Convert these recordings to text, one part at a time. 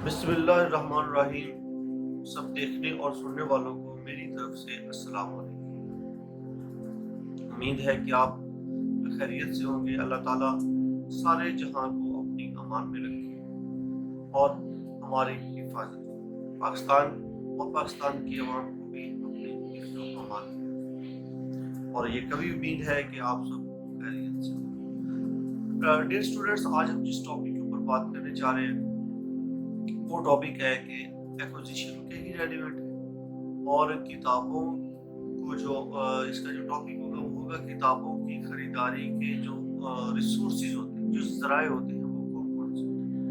बिस्मिल्लाहिर्रहमानिर्रहीम। सब देखने और सुनने वालों को मेरी तरफ से अस्सलाम वालेकुम। उम्मीद है कि आप खैरियत से होंगे। अल्लाह ताला सारे जहां को अपनी अमान में रखे और हमारी हिफाजत करे। पाकिस्तान और पाकिस्तान की अवाम को भी अपनी हिफ्ज़ व अमान में रखे। और ये कभी उम्मीद है कि आप सब खैरियत से होंगे। डियर स्टूडेंट्स, आज हम जिस टॉपिक के ऊपर बात करने जा रहे हैं वो टॉपिक है कि एक्विजिशन के ही रेलिवेंट है और किताबों को जो इसका जो टॉपिक होगा वो होगा किताबों की खरीदारी के जो रिसोर्सेज होते हैं, जो ज़राए होते हैं वो कौन कौन से होते हैं।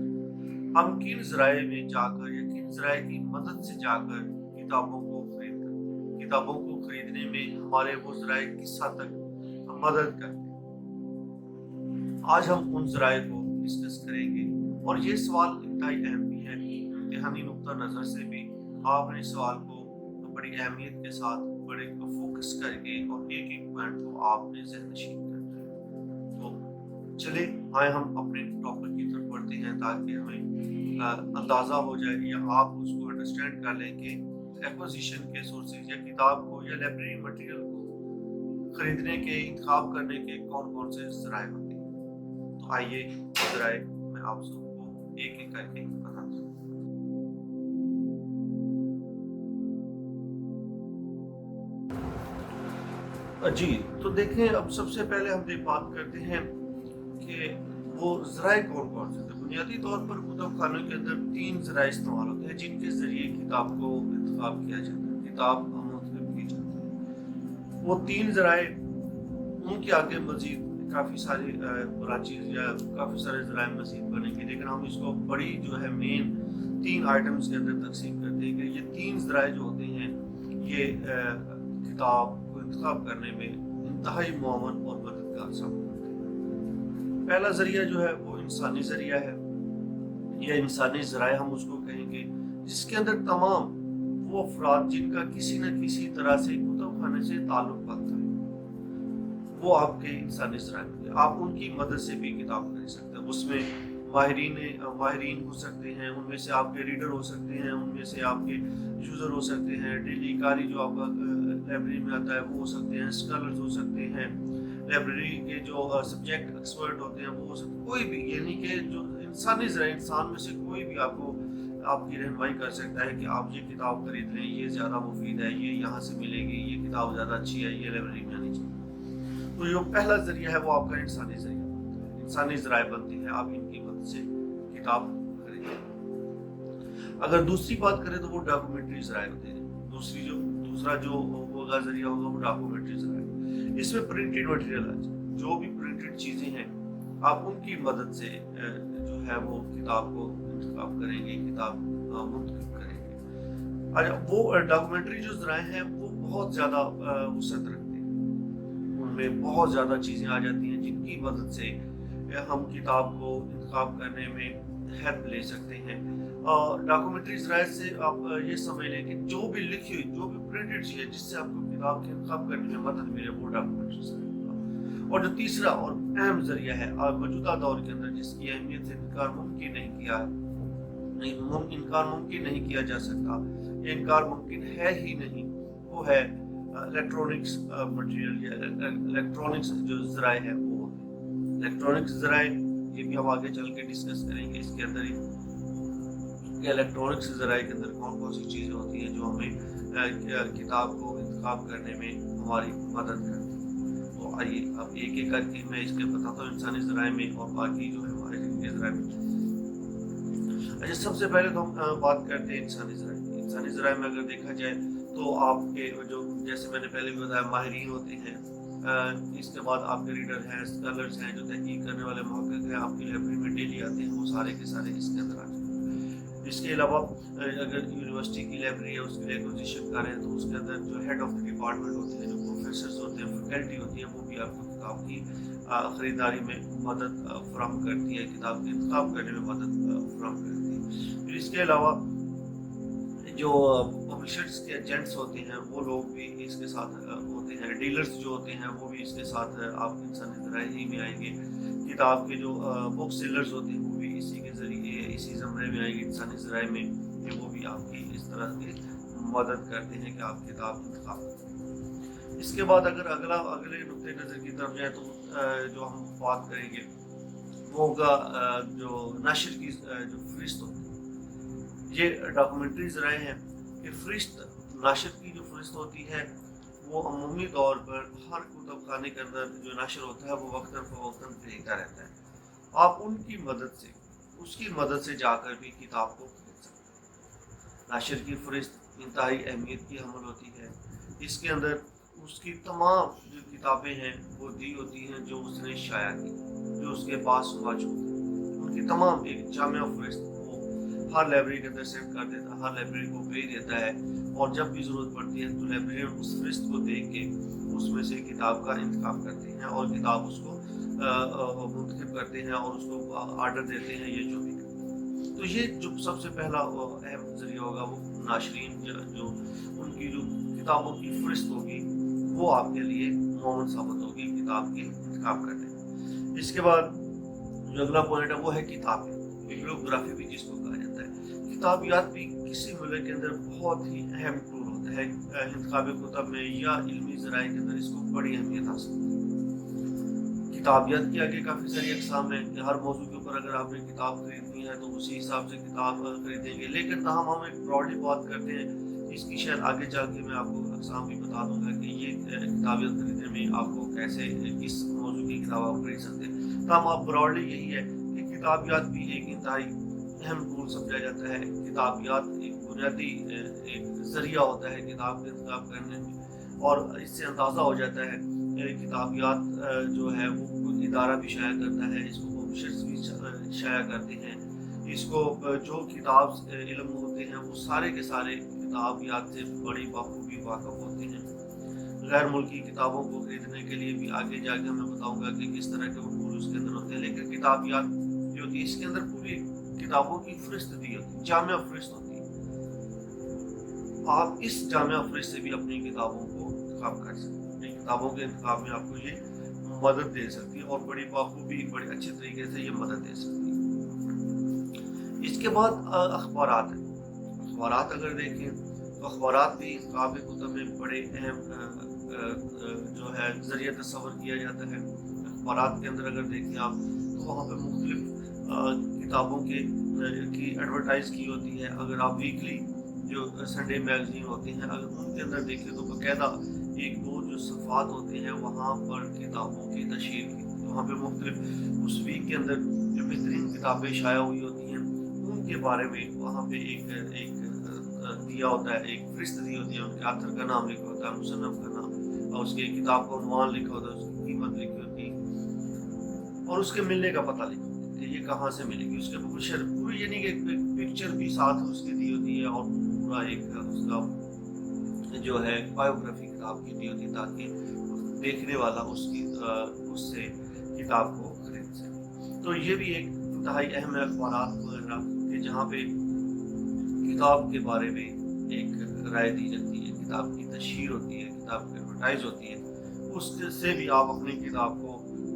हम किन ज़राए में जाकर या किन ज़राए की मदद से जाकर किताबों को खरीदने में हमारे वो ज़राए किस हद तक मदद करते हैं। आज हम उन ज़राए को डिस्कस करेंगे और ये सवाल इंतहाई अहम भी है। इम्तिहानी नुक्ता नज़र से भी आपने इस सवाल को बड़ी अहमियत के साथ बड़े फोकस करके और एक एक पॉइंट को आपने ज़हनशीन करना है। तो चलिए आए हम अपने टॉपिक की तरफ बढ़ते हैं ताकि हमें अंदाज़ा हो जाए या आप उसको अंडरस्टैंड कर लें कि एक्विजिशन के सोर्सेज या किताब को या लाइब्रेरी मटेरियल को खरीदने के इंतखाब करने के कौन कौन से ज़राए होते हैं। तो आइए ज़राए मैं आप सबको एक एक करके बताता हूँ। जी, तो देखें, अब सबसे पहले हम ये बात करते हैं कि वो ज़राए कौन-कौन से थे। बुनियादी तौर पर कुतुब खानों के अंदर 3 ज़राए इस्तेमाल होते हैं जिनके ज़रिए किताब को इंतखाब किया जाता है, किताब मुंतखब की जाती है। वो 3 ज़राए, उनके आगे मज़ीद काफ़ी सारे ब्रांचेज़ या काफ़ी सारे ज़राए मज़ीद बनेंगे, लेकिन हम इसको बड़ी जो है मेन 3 आइटम्स के अंदर तक़सीम करते हैं कि ये 3 ज़राए जो होते हैं ये किताब को इंतखाब करने में इंतहाई मुआवन और मददगार साबित होते हैं। पहला ज़रिया जो है वो इंसानी ज़रिया है। ये इंसानी ज़राए हम उसको कहेंगे जिसके अंदर तमाम वो अफराद जिनका किसी न किसी तरह से कुतुब खाने से ताल्लुक़ बनता है, वो आपके इंसानी ज़राए होंगे। आप उनकी मदद से भी किताब खरीद सकते हैं। उसमें माहिरीन हो सकते हैं, उनमें से आपके रीडर हो सकते हैं, उनमें से आपके यूज़र हो सकते हैं, डेली कारी जो आपका लाइब्रेरी में आता है वो हो सकते हैं, स्कॉलर्स हो सकते हैं, लाइब्रेरी के जो सब्जेक्ट एक्सपर्ट होते हैं वो हो सकते हैं, कोई भी, यानी कि जो इंसानी ज़राए, इंसान में से कोई भी आपको आपकी रहनुमाई कर सकता है कि आप ये किताब खरीद लें, ये ज़्यादा मुफीद है, ये यहाँ से मिलेगी, ये किताब ज़्यादा अच्छी है, ये लाइब्रेरी में आनी चाहिए। तो जो पहला ज़रिया है वो आपका इंसानी ज़रिया बनता है, इंसानी ज़राए बनते हैं, आप इनकी मदद से किताब खरीदें। अगर दूसरी बात करें तो वो डॉक्यूमेंट्री ज़राए होते हैं। दूसरा जो होगा ज़रिया होगा वो डॉक्यूमेंट्री ज़राए। इसमें प्रिंटेड मटेरियल है, जो भी प्रिंटेड चीज़ें हैं आप उनकी मदद से जो है वो किताब को इंतखाब करेंगे, किताब मुंतखब करेंगे। अच्छा, वो डॉक्यूमेंट्री जो ज़राए हैं वो बहुत ज़्यादा वसअत रखते हैं, उनमें बहुत ज़्यादा चीज़ें आ जाती हैं जिनकी मदद से हम किताब को इंतखाब करने में हेल्प ले सकते हैं। डॉक्यूमेंट्री ज़राए से आप ये समझ लें कि जो भी लिखी हुई, जो भी प्रिंटेड चीज़ है जिससे आपको किताब के इंतखाब करने में मदद मिले वो डॉक्यूमेंट्री ज़राए होगा। और जो तीसरा और अहम ज़रिया है मौजूदा दौर के अंदर जिसकी अहमियत से इनकार मुमकिन नहीं किया जा सकता, इनकार मुमकिन है ही नहीं, वो है इलेक्ट्रॉनिक्स मटेरियल या इलेक्ट्रॉनिक्स जो ज़राए हैं वो होते हैं। इलेक्ट्रॉनिक्स ज़राए ये भी हम आगे चल के डिस्कस करेंगे इसके अंदर ही कि इलेक्ट्रॉनिक्स ज़राए के अंदर कौन कौन सी चीज़ें होती हैं जो हमें किताब को इंतखाब करने में हमारी मदद करती हैं। तो आइए अब एक एक करके मैं इसके बताता हूँ इंसानी ज़राए में और बाकी जो है हमारे ज़राए में। अच्छा, सबसे पहले तो हम बात करते हैं इंसानी ज़राए की। इंसानी ज़राए में अगर देखा जाए तो आपके जो, जैसे मैंने पहले भी बताया, माहिरीन होते हैं, इसके बाद आपके रीडर हैं, स्कॉलर्स हैं, जो तहकीक करने वाले मुहक्किक हैं, आपकी लाइब्रेरी में डेली आते हैं, वो सारे के सारे इसके अंदर आ जाते हैं। इसके अलावा अगर यूनिवर्सिटी की लाइब्रेरी है उसके लिए एक्विजिशन कर रहे हैं तो उसके अंदर जो हेड ऑफ द डिपार्टमेंट होते हैं, जो प्रोफेसर्स होते हैं, फैकल्टी होती है, वो भी आपको किताब की ख़रीदारी में मदद फराहम करती है, किताब के इंतखाब करने में मदद फराहम करती है। फिर इसके अलावा जो पब्लिशर्स के एजेंट्स होते हैं वो लोग भी इसके साथ होते हैं, डीलर्स जो होते हैं वो भी इसके साथ आप इंसानी ज़राए ही में आएंगे। किताब के जो बुक सेलर्स होते हैं वो भी इसी के ज़रिए इसी ज़मरे में आएगी इंसानी ज़राए में, कि वो भी आपकी इस तरह की मदद करते हैं कि आप किताब इंतखाब करें। इसके बाद अगर अगले नुक्ते नज़र की तरफ जाए तो जो हम बात करेंगे वो होगा जो नशर की जो फहरिस्त होती है। ये डॉक्यूमेंट्री ज़राए हैं कि फहरिस्त नशर की जो फहरिस्त होती है वो अमूमी तौर पर हर कुतुब खाने के अंदर जो नशर होता है वो वक्तन फ़वक्तन भेजता रहता है। आप उनकी मदद से, उसकी मदद से जाकर भी किताब को खरीद सकते हैं। नशर की फहरिस्त इंतहाई अहमियत की हमल होती है। इसके अंदर उसकी तमाम जो किताबें हैं वो दी होती हैं जो उसने शाया की, जो उसके पास मौजूद है, उनकी तमाम एक जामिया फहरिस्त वो हर लाइब्रेरी के अंदर सेट कर देता है, हर लाइब्रेरी को भेज देता है, और जब भी ज़रूरत पड़ती है तो लाइब्रेरियन उस फहरिस्त को देख के उसमें से किताब का इंतखाब करते हैं और किताब उसको मुंतखब करते हैं और उसको आर्डर देते हैं, ये जो भी करते हैं। तो ये जो सबसे पहला अहम ज़रिया होगा वो नाशरीन जो उनकी जो किताबों की फहरिस्त होगी वो आपके लिए मुअव्वन साबित होगी किताब के इंतखाब करने में। इसके बाद जो अगला पॉइंट है वो है किताबें, बिब्लियोग्राफी भी जिसको कहा जाता है। किताबियात भी किसी मुल्क के अंदर बहुत ही अहम टूल होता है। इंतखाब कुतब में या इल्मी ज़राए के अंदर इसको बड़ी अहमियत हासिल होती है। किताबियत के आगे काफ़ी सारी अक़साम हैं कि हर मौजू के ऊपर अगर आपने किताब खरीदनी है तो उसी हिसाब से किताब खरीदेंगे, लेकिन हम एक ब्रॉडली बात करते हैं, इसकी शायद आगे जाके मैं आपको अक़साम भी बता दूंगा कि ये किताबियत खरीदने में आपको कैसे किस मौजू की किताब आप खरीद सकते हैं। तो हम आप ब्रॉडली यही है कि किताबियात भी एक इंतहाई अहम टूल समझा जाता है। किताबियात एक बुनियादी एक ज़रिया होता है किताब के इंतखाब करने में, और इससे अंदाज़ा हो जाता है किताबियात जो है वो कोई इदारा भी शाया करता है, इसको पब्लिशर्स भी शाया करते हैं, इसको जो किताब इल्म होते हैं वो सारे के सारे किताबियात से बड़ी बखूबी वाक़िफ़ होते हैं। गैर मुल्की किताबों को खरीदने के लिए भी आगे जाके मैं बताऊँगा कि किस तरह के उसूल उसके अंदर होते हैं, लेकिन किताबियात जो होती है इसके अंदर पूरी किताबों की फहरिस्त दी होती है, जामिया फहरिस्त होती है। आप इस जामिया फहरिस्त से भी अपनी किताबों को इंतखाब कर सकते हैं। किताबों के इंतखाब में आपको ये मदद दे सकती है और बड़ी बखूबी बड़े अच्छे तरीके से ये मदद दे सकती है। इसके बाद अखबारात हैं। अखबारात अगर देखें तो अखबारात भी इंतखाब कुतब में बड़े अहम जो है ज़रिया तस्वर किया जाता है। अखबारात के अंदर अगर देखें आप तो वहाँ पर मुख्तलिफ किताबों की एडवर्टाइज़ की होती है। अगर आप वीकली जो संडे मैगज़ीन होते हैं अगर उनके अंदर देखें तो बाकायदा एक दो जो सफ़ात होते हैं वहाँ पर किताबों की तशहीर की, वहाँ पे मुख्तलिफ उस वीक के अंदर जो बेहतरीन किताबें शाया हुई होती हैं उनके बारे में वहाँ पे एक दिया होता है, एक फहरिस्त दी होती है, उनके आथर का नाम लिखा होता है, मुसन्नफ़ का नाम, और उसके किताब का उन्वान लिखा होता है, उसकी कीमत लिखी होती है और उसके मिलने का पता लिखा होता है कि ये कहाँ से मिलेगी। उसके पब्लिशर पूरी यानी कि एक पिक्चर भी साथ उसकी दी होती है और पूरा एक उसका जो है बायोग्राफी किताब की दी होती है ताकि देखने वाला उससे किताब को खरीद सके। तो ये भी एक इंतहाई अहम है अखबारात वगैरह कि जहाँ पे किताब के बारे में एक राय दी जाती है, किताब की तशहीर होती है, किताब की एडवर्टाइज होती है, उससे भी आप अपनी किताब को,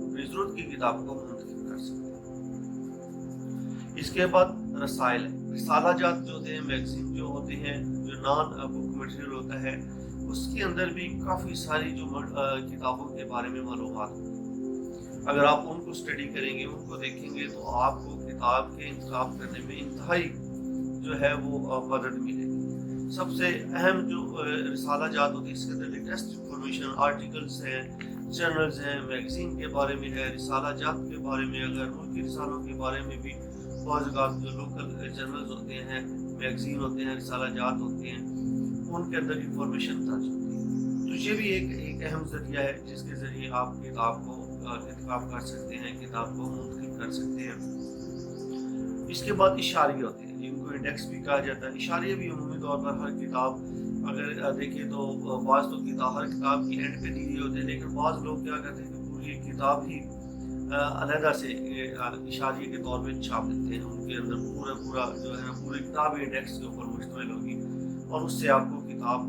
अपनी ज़रूरत की किताब को मुंतखब कर सकते हैं। इसके बाद रसाइल है। रिसाला जात जो होते हैं, मैगज़ीन जो होते हैं, जो नॉन बुक मटेरियल होता है, उसके अंदर भी काफ़ी सारी जो किताबों के बारे में मालूमात होती है। अगर आप उनको स्टडी करेंगे, उनको देखेंगे तो आपको किताब के इंतखाब करने में इंतहाई जो है वो मदद मिलेगी। सबसे अहम जो रिसाला जात होती है इसके अंदर लेटेस्ट इंफॉर्मेशन, आर्टिकल्स हैं, जर्नल्स हैं, मैगज़ीन के बारे में है, रिसाला जात के बारे में, अगर मुल्की रिसालों के बारे में भी बहुत जो लोकल जर्नल्स होते हैं, मैगज़ीन होते हैं, रिसाला जात होते हैं, उनके अंदर इंफॉर्मेशन दर्ज होती है। तो ये भी एक अहम ज़रिया है जिसके ज़रिए आप किताब को इंतखाब कर सकते हैं, किताब को मुंतखब कर सकते हैं। इसके बाद इशारे होते हैं जिनको इंडेक्स भी कहा जाता है। इशारे भी उम्मीद तौर पर हर किताब अगर देखें तो बाज़ तो किताब हर किताब की एंड पे दी गई होती है, लेकिन बाज़ लोग क्या करते हैं कि पूरी किताब ही अलहदा से इशारे के तौर पर छाप देते हैं। उनके अंदर पूरा जो है पूरी किताब इंडेक्स के ऊपर मुश्तमिल होगी और उससे आपको किताब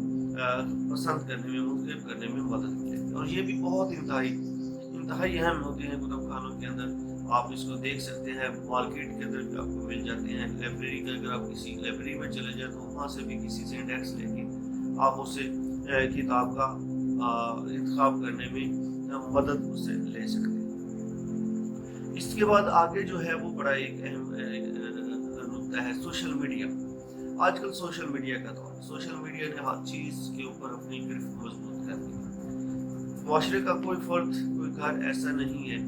पसंद करने में, मुंतखब करने में मदद मिलेगी। और ये भी बहुत इंतहाई अहम होते हैं कुतुब खानों के अंदर। आप इसको देख सकते हैं, मार्केट के अंदर भी आपको मिल जाते हैं। लाइब्रेरी का अगर आप किसी लाइब्रेरी में चले जाए तो वहाँ से भी किसी से इंडेक्स लेके आप उससे किताब का इंतखाब करने में मदद उससे ले सकते हैं। इसके बाद आगे जो है वो बड़ा एक अहम नुक्ता है सोशल मीडिया। आजकल सोशल मीडिया का दौर, सोशल मीडिया ने हर चीज़ के ऊपर अपनी गिरफ्त मजबूत कर दी है। मुआशरे का कोई फर्द, कोई घर ऐसा नहीं है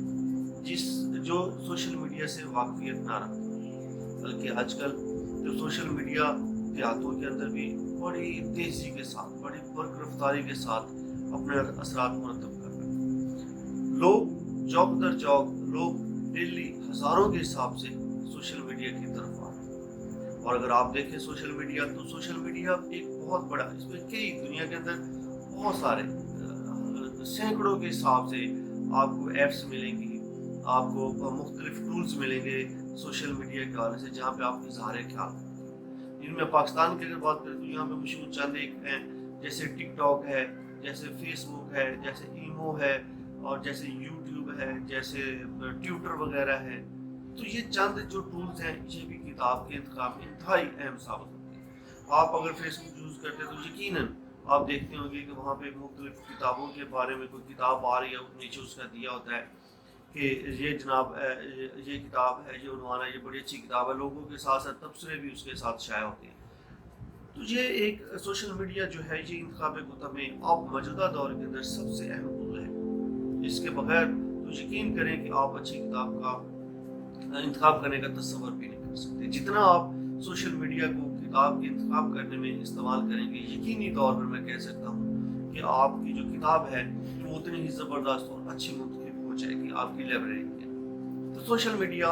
जो सोशल मीडिया से वाकफियत ना रखे, बल्कि आजकल जो सोशल मीडिया देहातों के अंदर भी बड़ी तेज़ी के साथ, बड़ी बरकरफ्तारी के साथ अपने असरात मुरतब कर रहे हैं। लोग जॉब दर जॉब, लोग डेली हज़ारों के हिसाब से सोशल मीडिया की तरफ आ रहे हैं। और अगर आप देखें सोशल मीडिया, तो सोशल मीडिया एक बहुत बड़ा, इसमें कई दुनिया के अंदर बहुत सारे सैकड़ों के हिसाब से आपको ऐप्स मिलेंगी, आपको मुख्तलिफ टूल्स मिलेंगे सोशल मीडिया के हवाले से, जहाँ पे आप इजहार ख्याल करते हैं। इनमें पाकिस्तान की अगर बात करें तो यहाँ पे मशहूर चंद एक हैं, जैसे टिकटॉक है, जैसे फेसबुक है, जैसे ईमो है, और जैसे यूट्यूब है, जैसे ट्विटर वगैरह है। तो ये चंद जो टूल्स हैं, ये भी किताब के इंतखाब में इंतहाई अहम साबित होते हैं। आप अगर फेसबुक यूज़ करते हैं तो यकीनन आप देखते होंगे कि वहाँ पे मुख्तलिफ किताबों के बारे में कोई किताब आ रही है, नीचे उसका दिया होता है कि ये जनाब ये किताब है, ये उन्वान है, ये बड़ी अच्छी किताब है। लोगों के साथ साथ तबसरे भी उसके साथ शाया होते हैं। तो ये एक सोशल मीडिया जो है, ये इंतखाब कुतब में अब मौजूदा दौर के अंदर सबसे अहम टूल है। इसके बगैर तो यकीन करें कि आप अच्छी किताब का इंतखाब करने का तस्वर भी नहीं कर सकते। जितना आप सोशल मीडिया को किताब के इंतखाब करने में इस्तेमाल करेंगे, यकीनी तौर पर मैं कह सकता हूँ कि आपकी जो किताब है वो उतनी ही ज़बरदस्त और अच्छी मुंतखब हो जाएगी आपकी लाइब्रेरी में। तो सोशल मीडिया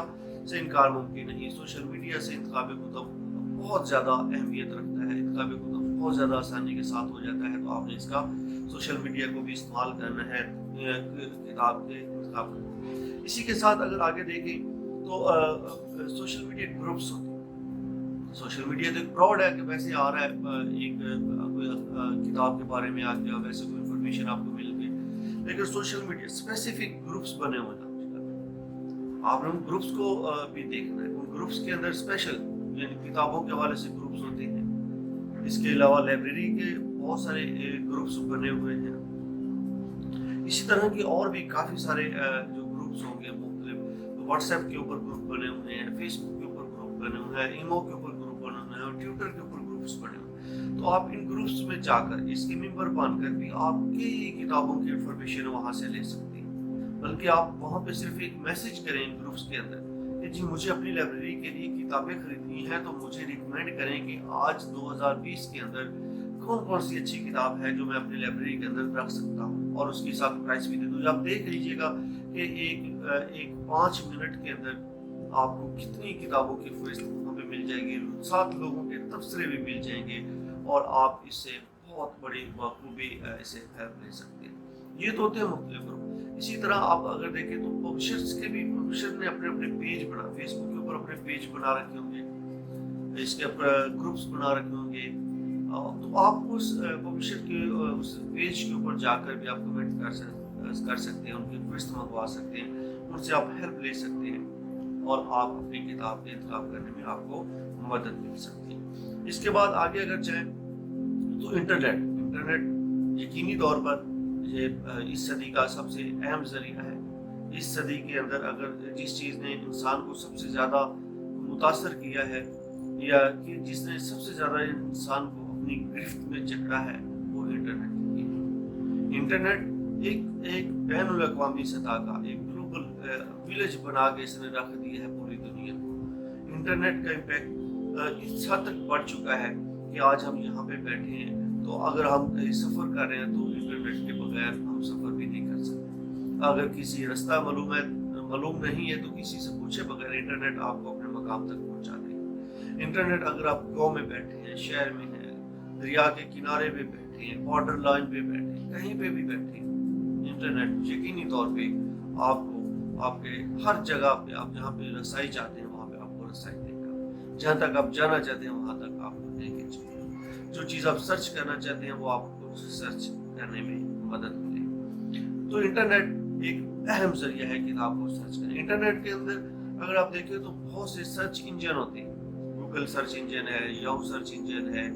से इनकार मुमकिन नहीं। सोशल मीडिया से इंतखाब कुतब बहुत ज़्यादा अहमियत रखता है, इंतखाब कुतब बहुत ज़्यादा आसानी के साथ हो जाता है। तो आपने इसका सोशल मीडिया को भी इस्तेमाल करना है किताब के इंतखाब करना। इसी के साथ अगर आगे देखें तो सोशल मीडिया ग्रुप्स होते हैं। सोशल मीडिया तो एक ब्रॉड है कि वैसे आ रहा है, एक कोई किताब के बारे में आ गया, वैसे कोई इन्फॉर्मेशन आपको मिल गई, लेकिन सोशल मीडिया स्पेसिफिक ग्रुप्स बने हुए हैं। आपने उन ग्रुप्स को भी देखना है। उन ग्रुप्स के अंदर स्पेशल यानी किताबों के हवाले से ग्रुप्स होते हैं। इसके अलावा लाइब्रेरी के बहुत सारे ग्रुप्स बने हुए हैं। इसी तरह की और भी काफ़ी सारे जो ग्रुप्स होंगे, मुख्तलिफ व्हाट्सएप के ऊपर ग्रुप बने हुए हैं, फेसबुक के ऊपर ग्रुप बने हुए हैं, ईमो के ऊपर ग्रुप बने हुए हैं, और ट्विटर के ऊपर ग्रुप्स बने हुए हैं। तो आप इन ग्रुप्स में जाकर इसके मेंबर बनकर भी आप कई किताबों की इंफॉर्मेशन वहाँ से ले सकते हैं। बल्कि आप वहाँ पे सिर्फ एक मैसेज करें इन ग्रुप्स के अंदर कि जी मुझे अपनी लाइब्रेरी के लिए किताबें खरीदनी है, तो मुझे रिकमेंड करें कि आज 2020 के अंदर कौन कौन सी अच्छी किताब है जो मैं अपनी लाइब्रेरी के अंदर रख सकता हूँ, और उसके साथ प्राइस भी दे दूँ। आप देख लीजिएगा कि एक 5 मिनट के अंदर आपको कितनी किताबों की फहरिस्त वहाँ पे मिल जाएगी, 7 लोगों के तबसरे भी मिल जाएंगे, और आप इससे बहुत बड़ी बखूबी इसे हेल्प ले सकते हैं। ये तो होते हैं मुख्तलिफ ग्रुप। इसी तरह आप अगर देखें तो पब्लिशर्स के भी, पब्लिशर ने अपने अपने पेज बना, फेसबुक के ऊपर अपने पेज बना रखे होंगे, इसके ऊपर ग्रुप्स बना रखे होंगे। तो आप उस पब्लिशर के उस पेज के ऊपर जाकर भी आप कमेंट कर सकते हैं, उनकी फहरिस्त मंगवा सकते हैं, उनसे आप हेल्प ले सकते हैं, और आप अपनी किताब के इंतखाब करने में आपको मदद मिल सकती है। इसके बाद आगे अगर चाहें तो इंटरनेट यकीनी तौर पर ये इस सदी का सबसे अहम जरिया है। इस सदी के अंदर अगर जिस चीज़ ने इंसान को सबसे ज़्यादा मुतासर किया है, या कि जिसने सबसे ज़्यादा इंसान को अपनी गिरफ्त में जकड़ा है, वो इंटरनेट। इंटरनेट एक बैनुल अक़वामी सतह का एक ग्लोबल विलेज बना के इसने रख दिया है पूरी दुनिया को। इंटरनेट का इम्पैक्ट इस हद तक बढ़ चुका है कि आज हम यहाँ पे बैठे हैं, तो अगर हम कहीं सफ़र कर रहे हैं तो इंटरनेट के बगैर हम सफ़र भी नहीं कर सकते। अगर किसी रास्ता मालूम नहीं है तो किसी से पूछे बगैर इंटरनेट आपको अपने मकाम तक पहुँचा देगा। इंटरनेट अगर आप गाँव में बैठे हैं, शहर में हैं, दरिया के किनारे पे बैठे हैं, बॉर्डर लाइन पे बैठे हैं, कहीं पे भी बैठे हैं, इंटरनेट यकीनी तौर पे आपको आपके हर जगह पे, आप जहाँ पे रसाई चाहते हैं वहाँ पे आपको रसाई देगा। जहाँ तक आप जाना चाहते हैं वहाँ तक आपको लेके चलेगा। जो चीज़ आप सर्च करना चाहते हैं वो आपको सर्च करने में मदद मिलेगी। तो इंटरनेट एक अहम जरिया है किताब को सर्च करने। इंटरनेट के अंदर अगर आप देखें तो बहुत से सर्च इंजन होते हैं, गूगल सर्च इंजन है, याहू सर्च इंजन है,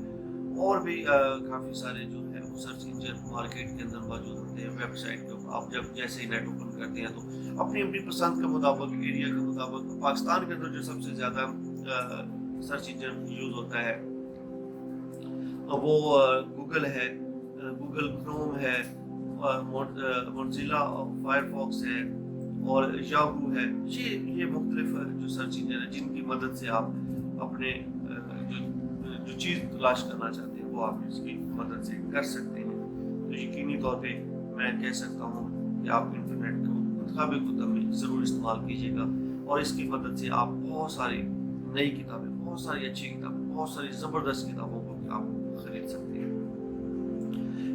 और भी काफ़ी सारे जो है वो सर्च इंजन मार्केट के अंदर मौजूद होते हैं। वेबसाइट के ऊपर आप जब जैसे ही नेट ओपन करते हैं तो अपनी अपनी पसंद के मुताबिक, एरिया के मुताबिक, पाकिस्तान के अंदर जो सबसे ज़्यादा सर्च इंजन यूज़ होता है वो गूगल है, गूगल क्रोम है, मोज़िला फायरफॉक्स है और याहू है। ये मुख्तलिफ जो सर्च इंजन है जिनकी मदद से आप अपने जो चीज़ तलाश करना चाहते हैं वो आप इसकी मदद से कर सकते हैं। तो यकीनी तौर पे मैं कह सकता हूँ कि आप इंटरनेट को मुताबिक में ज़रूर इस्तेमाल कीजिएगा, और इसकी मदद से आप बहुत सारी नई किताबें, बहुत सारी अच्छी किताबें, बहुत सारी ज़बरदस्त किताबों को भी आप खरीद सकते हैं।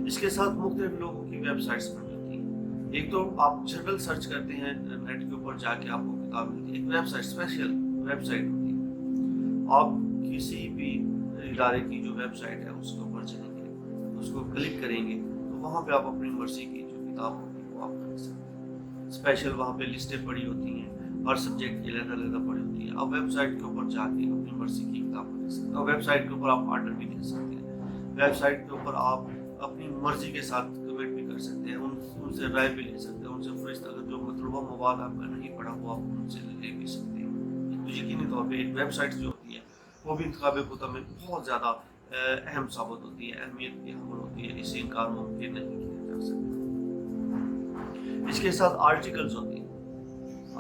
इसके साथ मुख्तलिफ लोगों की वेबसाइट्स बन जाती हैं। एक तो आप जनरल सर्च करते हैं नेट के ऊपर जाके आपको किताब मिलती है, एक वेबसाइट, स्पेशल वेबसाइट होती है। आप किसी भी इदारे की जो वेबसाइट है उसके ऊपर चलेंगे, उसको क्लिक करेंगे तो वहाँ पे आप अपनी मर्जी की जो किताब होती है वो आप खरीद सकते हैं। स्पेशल वहाँ पे लिस्टें पड़ी होती हैं, हर सब्जेक्ट की अलग-अलग पड़ी होती है। आप वेबसाइट के ऊपर जाके अपनी मर्जी की किताब खरीद सकते हैं, और वेबसाइट के ऊपर आप ऑर्डर भी दे सकते हैं। वेबसाइट के ऊपर आप अपनी मर्जी के साथ कमेंट भी कर सकते हैं, उनसे राय भी ले सकते हैं, उनसे फरिश्त अगर जो मतलूबा मवाद आपका नहीं पढ़ा वो आप उनसे ले भी सकते हैं। तो यकीनी तौर पे एक वेबसाइट जो होती है वो भी इंतखाब कुतुब में बहुत ज़्यादा अहम साबित होती है, अहमियत की हमल होती है, इससे इनकार मुमकिन नहीं किया जा सकता। इसके साथ आर्टिकल्स होती हैं,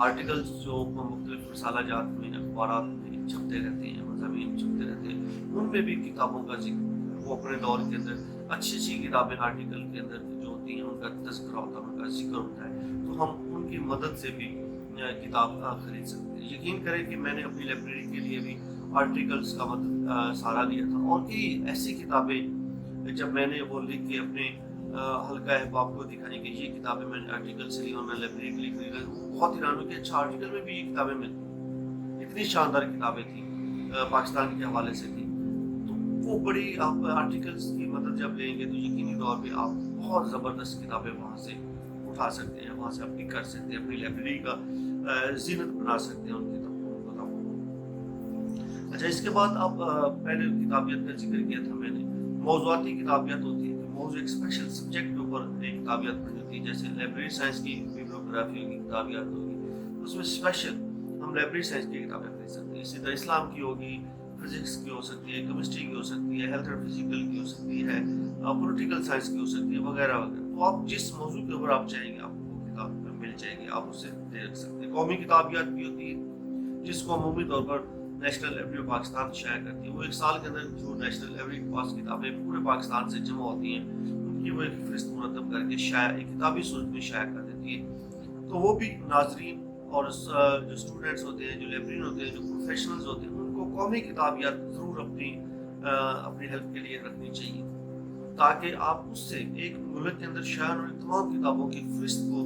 आर्टिकल्स जो मुख्तलिफ रसालाजात में, अखबारात में छपते रहते हैं, मज़ामीन छपते रहते हैं, उनमें भी किताबों का जिक्र, वो अपने दौर के अंदर अच्छी किताबें आर्टिकल के अंदर जो होती हैं उनका तज़किरा होता है, उनका जिक्र होता है, तो हम उनकी मदद से भी किताब खरीद सकते हैं। यकीन करें कि मैंने अपनी लाइब्रेरी के लिए भी आर्टिकल्स का सहारा लिया था, और कई ऐसी किताबें जब मैंने वो लिख के अपने हल्का अहबाब को दिखाने की ये किताबें मैंने आर्टिकल से ली और मैं लाइब्रेरी के लिए खरीदा, बहुत हैरान हुई कि अच्छा आर्टिकल में भी ये किताबें मिलती, इतनी शानदार किताबें थी, पाकिस्तान के हवाले से थी। तो वो बड़ी आप आर्टिकल्स की मदद जब लेंगे तो यकीनी तौर पे आप बहुत ज़बरदस्त किताबें वहाँ से उठा सकते हैं, वहाँ से आप पिक कर सकते हैं, अपनी लाइब्रेरी का जीनत बना सकते हैं उन किताबों। अच्छा, इसके बाद आप पहले किताबियत का जिक्र किया था मैंने, मौज़ूआती किताबियत होती है, मौजू एक स्पेशल सब्जेक्ट के ऊपर एक किताबियत बनी होती है, जैसे लाइब्रेरी साइंस की बिब्लियोग्राफी होगी, किताबियत होगी, उसमें स्पेशल हम लाइब्रेरी साइंस की किताबें खरीद सकते हैं। इसी तरह इस्लाम की होगी, फिजिक्स की हो सकती है, केमिस्ट्री की हो सकती है, हेल्थ एंड फिजिकल की हो सकती है, पॉलिटिकल साइंस की हो सकती है, वगैरह वगैरह। तो आप जिस मौजू के ऊपर आप चाहेंगे आपको वो किताब मिल जाएगी, आप उससे देख सकते हैं। कौमी किताबियत भी होती है जिसको अमूमी तौर पर नेशनल लाइब्रेरी ऑफ पाकिस्तान शाया करती है। वो एक साल के अंदर जो नेशनल लाइब्रेरी के पास किताबें पूरे पाकिस्तान से जमा होती हैं उनकी वो एक फहरिस्त मुरतब करके शाया एक किताबी सूरत में शाया कर देती है। तो वो भी नाजरीन और जो स्टूडेंट्स होते हैं, जो लाइब्रेरियन होते हैं, जो प्रोफेशनल्स होते हैं, उनको कौमी किताबियत ज़रूर अपनी हेल्प के लिए रखनी चाहिए, ताकि आप उससे एक मुल्क के अंदर शाया होने तमाम किताबों की फहरिस्त को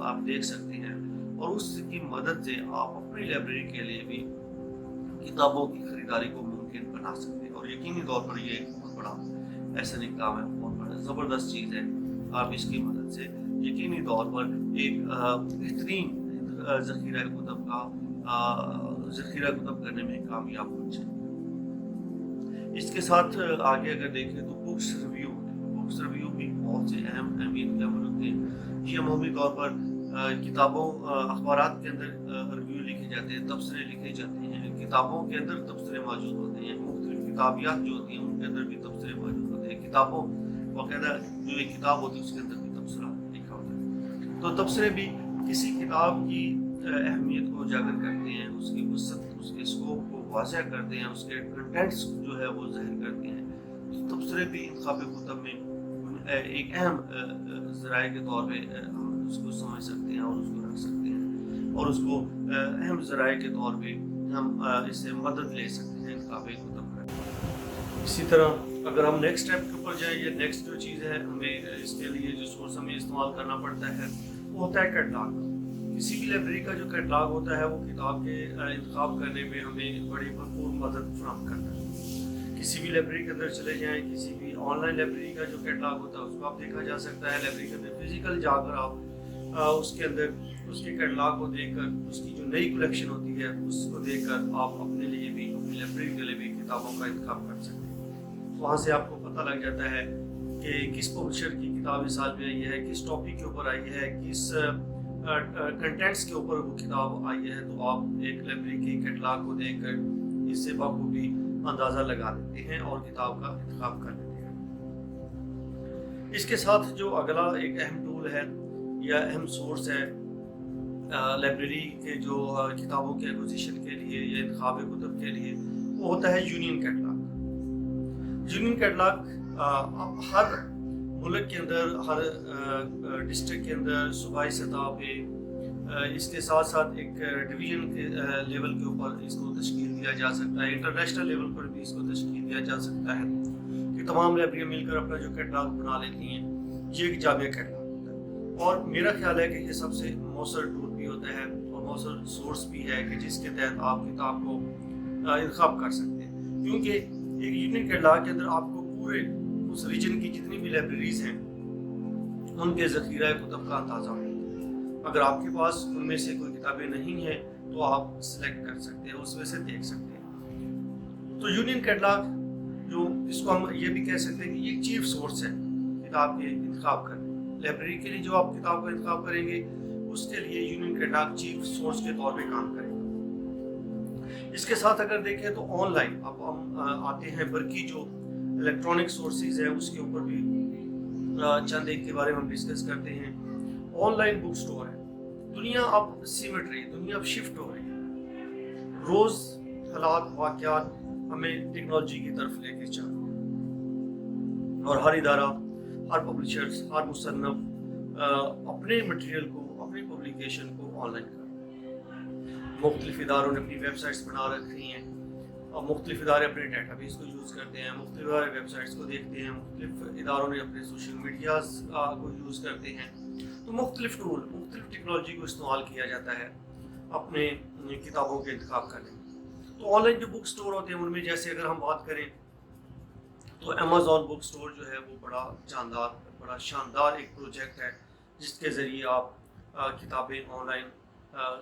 आप देख सकते हैं, और उसकी मदद से आप अपनी लाइब्रेरी के लिए भी किताबों की खरीदारी को मुमकिन बना सकते हैं। और यकीनी तौर पर ये एक बहुत बड़ा ऐसा इक़दाम है, बहुत बड़ा ज़बरदस्त चीज़ है। आप इसकी मदद से यकीनी तौर पर एक बेहतरीन ज़ख़ीरा कुतुब करने में कामयाब हो जाए। इसके साथ आगे अगर देखें तो बुक्स रिव्यू भी बहुत से अहम अहमियत के अमल होते हैं। ये अमूमी तौर पर किताबों अखबारात के अंदर रिव्यू लिखे जाते हैं, तबसरे लिखे जाते हैं, किताबों के अंदर तबसरे मौजूद होते हैं, मुख्तलिफ किताबियात जो होती हैं उनके अंदर भी तबसरे मौजूद होते हैं, किताबों बाकायदा जो एक किताब होती है उसके अंदर भी तबसरा लिखा होता है। तो तबसरे भी किसी किताब की अहमियत को उजागर करते हैं, उसकी वसअत, उसके स्कोप को वाज़ह करते हैं, उसके कंटेंट्स जो है वो ज़ाहिर करते हैं। तो तबसरे भी इंतखाब कुतुब में एक अहम ज़राए के तौर पे हम उसको समझ सकते हैं और उसको रख सकते हैं, और उसको अहम ज़राए के तौर पे हम इससे मदद ले सकते हैं इंतखाब कुतुब का। इसी तरह अगर हम नेक्स्ट स्टेप के ऊपर जाएं, या नेक्स्ट जो चीज़ है हमें इसके लिए जो सोर्स हमें इस्तेमाल करना पड़ता है वो होता है कैटलॉग। किसी भी लाइब्रेरी का जो कैटलॉग होता है वो किताब के इंतखाब करने में हमें बड़ी भरपूर मदद फराहम करता है। किसी भी लाइब्रेरी के अंदर चले जाएं, किसी भी ऑनलाइन लाइब्रेरी का जो कैटलॉग होता है उसको आप देखा जा सकता है। लाइब्रेरी के अंदर फिजिकल जाकर आप اس کے اندر اس کے کیٹلاگ کو دیکھ کر اس کی جو نئی کلیکشن ہوتی ہے اس کو دیکھ کر آپ اپنے لیے بھی اپنی لائبریری کے لیے بھی کتابوں کا انتخاب کر سکتے ہیں. وہاں سے آپ کو پتہ لگ جاتا ہے کہ کس پبلشر کی کتاب اس سال میں آئی ہے, کس ٹاپک کے اوپر آئی ہے, کس کنٹینٹس کے اوپر وہ کتاب آئی ہے. تو آپ ایک لائبریری کے کیٹلاگ کو دیکھ کر اس سے بخوبی اندازہ لگا لیتے ہیں اور کتاب کا انتخاب کر لیتے ہیں. اس کے ساتھ جو اگلا ایک اہم ٹول ہے یا اہم سورس ہے لائبریری کے جو کتابوں کے ایکوزیشن کے لیے یا انتخاب کتب کے لیے, وہ ہوتا ہے یونین کیٹلاگ. یونین کیٹلاگ اب ہر ملک کے اندر, ہر ڈسٹرکٹ کے اندر صوبائی سطح پہ, اس کے ساتھ ساتھ ایک ڈویژن کے لیول کے اوپر اس کو تشکیل دیا جا سکتا ہے, انٹرنیشنل لیول پر بھی اس کو تشکیل دیا جا سکتا ہے کہ تمام لائبریریاں مل کر اپنا جو کیٹلاگ بنا لیتی ہیں. یہ ایک جامع کیٹلاگ ہوتا ہے اور میرا خیال ہے کہ یہ سب سے مؤثر ٹول بھی ہوتا ہے اور مؤثر سورس بھی ہے کہ جس کے تحت آپ کتاب کو انتخاب کر سکتے ہیں. کیونکہ ایک یونین کیٹلاگ کے اندر آپ کو پورے اس ریجن کی جتنی بھی لائبریریز ہیں ان کے ذخیرہ کتب کا اندازہ ہوتا ہے. اگر آپ کے پاس ان میں سے کوئی کتابیں نہیں ہیں تو آپ سلیکٹ کر سکتے ہیں, اس میں سے دیکھ سکتے ہیں. تو یونین کیٹلاگ جو اس کو ہم یہ بھی کہہ سکتے ہیں کہ یہ چیف سورس ہے کتاب کے انتخاب کرنے. لائبریری کے لیے جو آپ کتاب کا انتخاب کریں گے اس کے لیے یونین کیٹلاگ چیف سورس کے طور پہ کام کرے گا. اس کے ساتھ اگر دیکھیں تو آن لائن اب ہم آتے ہیں برقی جو الیکٹرانک سورسز ہیں اس کے اوپر بھی چند ایک کے بارے میں ہم ڈسکس کرتے ہیں. آن لائن بک سٹور ہے. دنیا اب سمٹ رہی ہے, دنیا اب شفٹ ہو رہی ہے. روز حالات واقعات ہمیں ٹیکنالوجی کی طرف لے کے چل رہے ہیں اور ہر ادارہ, ہر پبلشرز, ہر مصنف اپنے مٹیریل کو, اپنی پبلیکیشن کو آن لائن کر رہے ہیں. مختلف اداروں نے اپنی ویب سائٹس بنا رکھی ہیں اور مختلف ادارے اپنے ڈیٹا بیس کو یوز کرتے ہیں, مختلف ادارے ویب سائٹس کو دیکھتے ہیں, مختلف اداروں نے اپنے سوشل میڈیاز کو یوز کرتے ہیں. تو مختلف ٹول, مختلف ٹیکنالوجی کو استعمال کیا جاتا ہے اپنے کتابوں کے انتخاب کرنے میں. تو آن لائن جو بک سٹور ہوتے ہیں ان میں جیسے اگر ہم بات کریں تو امیزون بک سٹور جو ہے وہ بڑا شاندار ایک پروجیکٹ ہے جس کے ذریعے آپ کتابیں آن لائن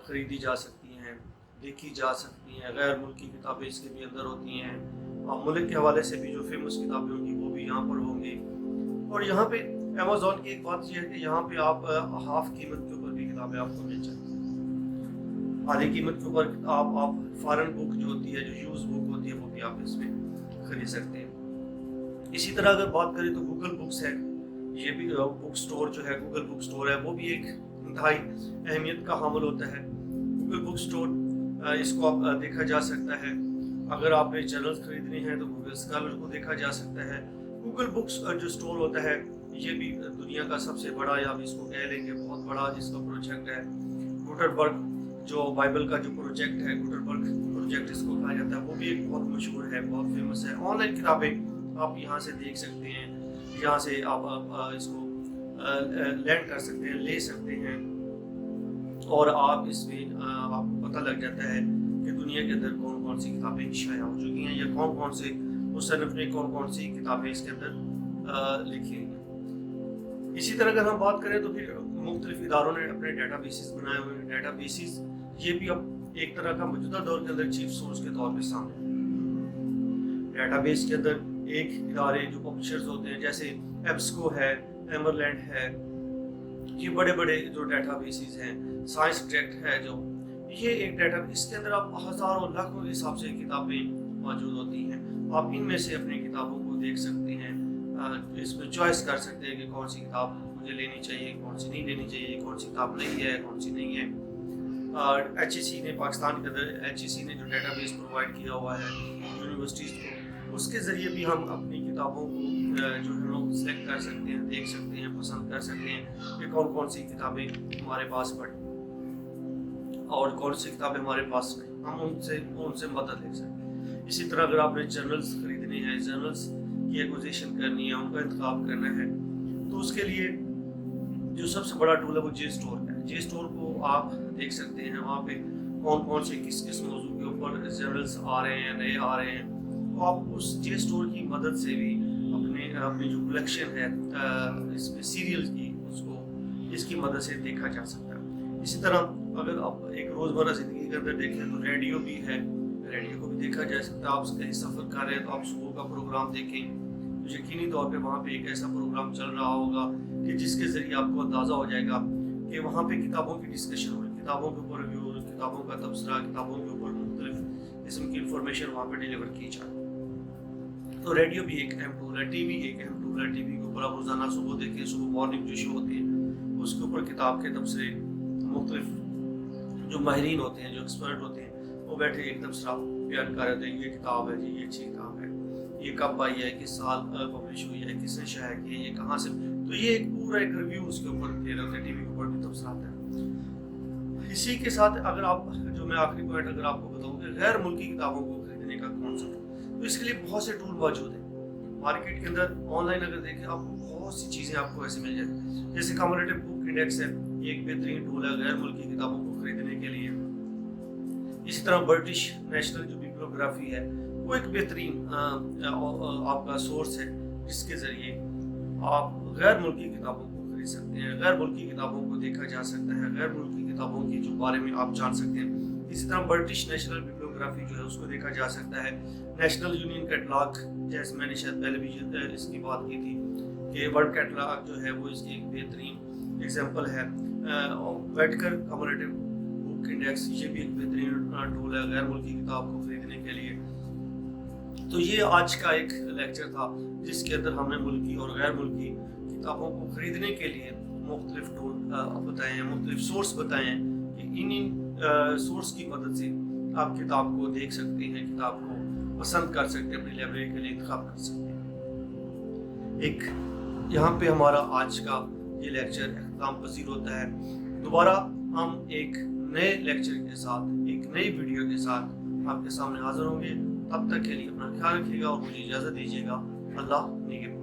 خریدی جا سکتی ہیں, دیکھی جا سکتی ہیں. غیر ملکی کتابیں اس کے بھی اندر ہوتی ہیں. ملک کے حوالے سے بھی جو فیمس کتابیں ہوں گی وہ بھی یہاں پر ہوں گی. اور یہاں پہ امیزون کی ایک بات یہ ہے کہ یہاں پہ آپ ہاف قیمت کے اوپر بھی کتابیں آپ کو مل جاتی ہیں. آدھی قیمت کے اوپر آپ فارن بک جو ہوتی ہے, جو یوز بک ہوتی ہے, وہ بھی آپ اس میں خرید سکتے ہیں. اسی طرح اگر بات کریں تو گوگل بکس ہے. یہ بھی بک سٹور جو ہے, گوگل بک سٹور ہے, وہ بھی ایک انتہائی اہمیت کا حامل ہوتا ہے. گوگل بک سٹور اس کو آپ دیکھا جا سکتا ہے. اگر آپ نے جرنلز خریدنے ہیں تو گوگل اسکالر کو دیکھا جا سکتا ہے. گوگل بکس جو سٹور ہوتا ہے یہ بھی دنیا کا سب سے بڑا, یا اس کو کہہ لیں گے بہت بڑا اس کا پروجیکٹ ہے. گوٹنبرگ جو بائبل کا جو پروجیکٹ ہے, گوٹنبرگ پروجیکٹ اس کو کہا جاتا ہے, وہ بھی ایک بہت مشہور ہے, بہت فیمس ہے. آن لائن کتابیں آپ یہاں سے دیکھ سکتے ہیں, یہاں سے آپ اس کو لینڈ کر سکتے ہیں, لے سکتے ہیں, اور آپ اس میں آپ کو پتہ لگ جاتا ہے کہ دنیا کے اندر کون کون سی کتابیں شائع ہو چکی ہیں یا کون کون سے مصنف نے کون کون سی کتابیں اس کے اندر لکھی ہیں. اسی طرح اگر ہم بات کریں تو پھر مختلف اداروں نے اپنے ڈیٹا بیسز بنائے ہوئے ہیں. ڈیٹا بیسز یہ بھی اب ایک طرح کا موجودہ دور کے اندر چیف سورس کے طور پہ سامنے. ڈیٹا بیس کے اندر ایک ادارے جو پبلشرز ہوتے ہیں جیسے ایبسکو ہے, ایمرلینڈ ہے, یہ بڑے بڑے جو ڈیٹا بیسز ہیں, سائنس ڈائریکٹ ہے, جو یہ ایک ڈیٹا اس کے اندر آپ ہزاروں لاکھوں کے حساب سے کتابیں موجود ہوتی ہیں. آپ ان میں سے اپنی کتابوں کو دیکھ سکتے ہیں, اس میں چوائس کر سکتے ہیں کہ کون سی کتاب مجھے لینی چاہیے, کون سی نہیں لینی چاہیے, کون سی کتاب نہیں ہے, کون سی نہیں ہے. ایچ ای سی نے پاکستان کے اندر ایچ ای سی نے جو ڈیٹا بیس پرووائڈ کیا ہوا ہے یونیورسٹیز کو, اس کے ذریعے بھی ہم اپنی کتابوں کو جو ہے نا سلیکٹ کر سکتے ہیں, دیکھ سکتے ہیں, پسند کر سکتے ہیں کہ کون کون سی کتابیں ہمارے پاس پڑھی اور کون سی کتابیں ہمارے پاس نہیں, ہم ان سے مدد لے سکتے ہیں. اسی طرح اگر آپ نے جرنلز خریدنے ہیں, جرنلز کی ایکوزیشن کرنی ہے, ان کا انتخاب کرنا ہے, تو اس کے لیے جو سب سے بڑا ٹول ہے وہ جے اسٹور ہے. جے اسٹور کو آپ دیکھ سکتے ہیں, وہاں پہ کون کون سے کس موضوع کے اوپر جرنلز آ رہے ہیں, نئے آ رہے ہیں. تو آپ اس جے اسٹور کی مدد سے بھی اپنی جو کلیکشن ہے اس میں سیریل کی, اس کو اس کی مدد سے دیکھا جا سکتا ہے۔ اسی طرح اگر آپ ایک روزمرہ زندگی کے اندر دیکھیں تو ریڈیو بھی ہے، ریڈیو کو بھی دیکھا جا سکتا ہے۔ آپ کہیں سفر کر رہے ہیں تو آپ صبح کا پروگرام دیکھیں تو یقینی طور پہ وہاں پہ ایک ایسا پروگرام چل رہا ہوگا کہ جس کے ذریعے آپ کو اندازہ ہو جائے گا کہ وہاں پہ کتابوں کی ڈسکشن ہوئی، کتابوں کے اوپر ریویو، کتابوں کا تبصرہ، کتابوں کے اوپر مختلف قسم کی انفارمیشن وہاں پہ ڈیلیور کی جائے۔ تو ریڈیو بھی ایک اہم ٹول ہے، ٹی وی ایک اہم ٹول ہے۔ ٹی وی کے اوپر آپ روزانہ صبح دیکھیں، صبح مارننگ جو شو ہوتے ہیں اس کے اوپر کتاب کے تبصرے، مختلف جو ماہرین ہوتے ہیں، جو ایکسپرٹ ہوتے ہیں، وہ بیٹھے ایک تبصرہ بیان کر رہے ہیں، یہ کتاب ہے جی، یہ اچھی کتاب ہے، یہ کب آئی ہے، کس سال پبلش ہوئی ہے، کس نے شائع کی ہے، یہ کہاں سے، تو یہ ایک پورا ایک ریویو اس کے اوپر دے رہے ہوتے ہیں۔ ٹی وی کے اوپر بھی تبصرہ آتا ہے۔ اسی کے ساتھ اگر آپ، جو میں آخری پوائنٹ اگر آپ کو بتاؤں کہ غیر ملکی کتابوں کو خریدنے کا کون سا ٹول، تو اس کے لیے بہت سے ٹول موجود ہیں مارکیٹ کے اندر۔ آن لائن اگر دیکھیں آپ کو بہت سی چیزیں آپ کو ایسے مل جائیں گی، جیسے کمپیٹیٹو بک انڈیکس ہے، یہ ایک بہترین ٹول ہے غیر ملکی کتابوں کو خریدنے کے لیے۔ اسی طرح برٹش نیشنل جو ببلیوگرافی ہے وہ ایک بہترین آپ کا سورس ہے جس کے ذریعے آپ غیر ملکی کتابوں کو خرید سکتے ہیں، غیر ملکی کتابوں کو دیکھا جا سکتا ہے، غیر ملکی کتابوں کی جو بارے میں آپ جان سکتے ہیں۔ اسی طرح برٹش نیشنل ببلیوگرافی جو ہے اس کو دیکھا جا سکتا ہے۔ نیشنل یونین کیٹلاگ، جیسے میں نے شاید پہلے بھی اس کی بات کی تھی کہ ورلڈ کیٹلاگ جو ہے وہ اس کی ایک بہترین ایگزامپل ہے۔ ویٹکر کمپیٹیٹو بک انڈیکس، یہ بھی ایک بہترین ٹول ہے غیر ملکی کتاب کو خریدنے کے لیے۔ تو یہ آج کا ایک لیکچر تھا جس کے اندر ہم نے ملکی اور غیر ملکی کتابوں کو خریدنے کے لیے مختلف ٹول بتائے ہیں، مختلف سورس بتائے ہیں کہ ان سورس کی مدد سے آپ کتاب کو دیکھ سکتے ہیں، کتاب کو پسند کر سکتے ہیں، اپنی لائبریری کے لیے انتخاب کر سکتے ہیں۔ ایک یہاں پہ ہمارا آج کا یہ لیکچر اختتام پذیر ہوتا ہے۔ دوبارہ ہم ایک نئے لیکچر کے ساتھ، ایک نئی ویڈیو کے ساتھ آپ کے سامنے حاضر ہوں گے۔ تب تک کے لیے اپنا خیال رکھیے گا اور مجھے اجازت دیجیے گا۔ اللہ نگہبان۔